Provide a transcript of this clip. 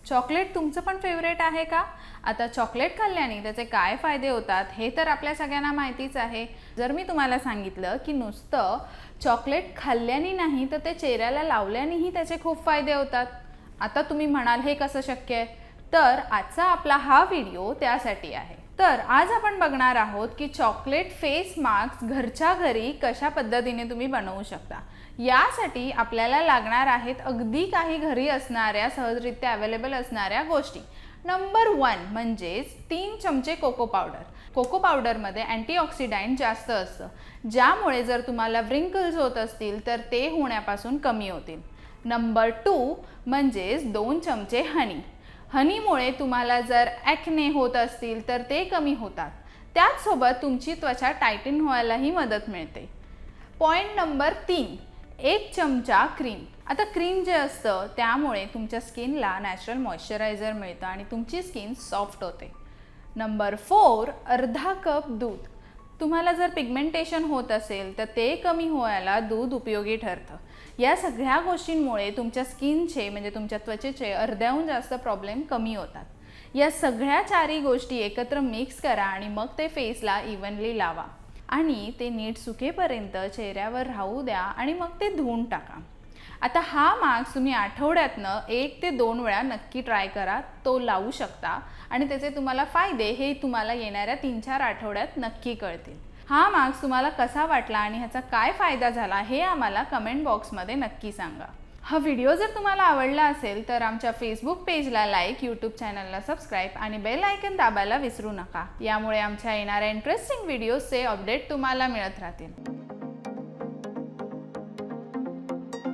Chocolate तुमचं पण favourite आहे का? आता चॉकलेट खाल्ल्याने त्याचे काय फायदे होतात हे तर आपल्या सगळ्यांना माहितीच आहे. जर मी तुम्हाला सांगितलं की नुसतं चॉकलेट खाल्ल्याने नाही तर ते चेहऱ्याला लावल्यानेही त्याचे खूप फायदे होतात, आता तुम्ही म्हणाल हे कसं शक्य आहे? तर आजचा आपला हा व्हिडिओ त्यासाठी आहे. तर आज आपण बघणार आहोत की चॉकलेट फेस मास्क घरच्या घरी कशा पद्धतीने तुम्ही बनवू शकता. यासाठी आपल्याला लागणार आहेत अगदी काही घरी असणाऱ्या सहजरित्या अवेलेबल असणाऱ्या गोष्टी. नंबर 1 म्हणजेच 3 चमचे कोको पावडर. कोको पावडरमध्ये अँटीऑक्सिडंट जास्त असतं, ज्यामुळे जर तुम्हाला व्रिंकल्स होत असतील तर ते होण्यापासून कमी होतील. नंबर 2 म्हणजेच 2 चमचे हनी. हनीमुळे तुम्हाला जर ॲक्ने होत असतील तर ते कमी होतात. त्याचसोबत तुमची त्वचा टायटन व्हायलाही मदत मिळते. पॉईंट नंबर 3 1 चमचा क्रीम. आता क्रीम जे असतं त्यामुळे तुमच्या स्किनला नॅचरल मॉइश्चरायझर मिळतं आणि तुमची स्किन सॉफ्ट होते. नंबर 4 अर्धा कप दूध. तुम्हाला जर पिगमेंटेशन होत असेल तर ते कमी व्हायला दूध उपयोगी ठरतं. या सगळ्या गोष्टींमुळे तुमच्या स्किनचे म्हणजे तुमच्या त्वचेचे अर्ध्याहून जास्त प्रॉब्लेम कमी होतात. या सगळ्या 4 गोष्टी एकत्र मिक्स करा आणि मग ते फेसला इव्हनली लावा आणि ते नीट सुकेपर्यंत चेहऱ्यावर राहू द्या आणि मग ते धुवून टाका. आता हा मास्क तुम्ही आठवड्यातनं 1 ते 2 वेळा नक्की ट्राय करा. तो लावू शकता आणि त्याचे तुम्हाला फायदे हे तुम्हाला येणाऱ्या 3-4 आठवड्यात नक्की कळतील. हा मास्क तुम्हाला कसा वाटला आणि ह्याचा काय फायदा झाला हे आम्हाला कमेंट बॉक्समध्ये नक्की सांगा. हा व्हिडिओ जर तुम्हाला आवडला असेल तर आमच्या फेसबुक पेजला लाईक, यूट्यूब चॅनलला सबस्क्राईब आणि बेल आयकन दाबायला विसरू नका. यामुळे आमच्या येणाऱ्या इंटरेस्टिंग व्हिडिओजचे अपडेट तुम्हाला मिळत राहतील.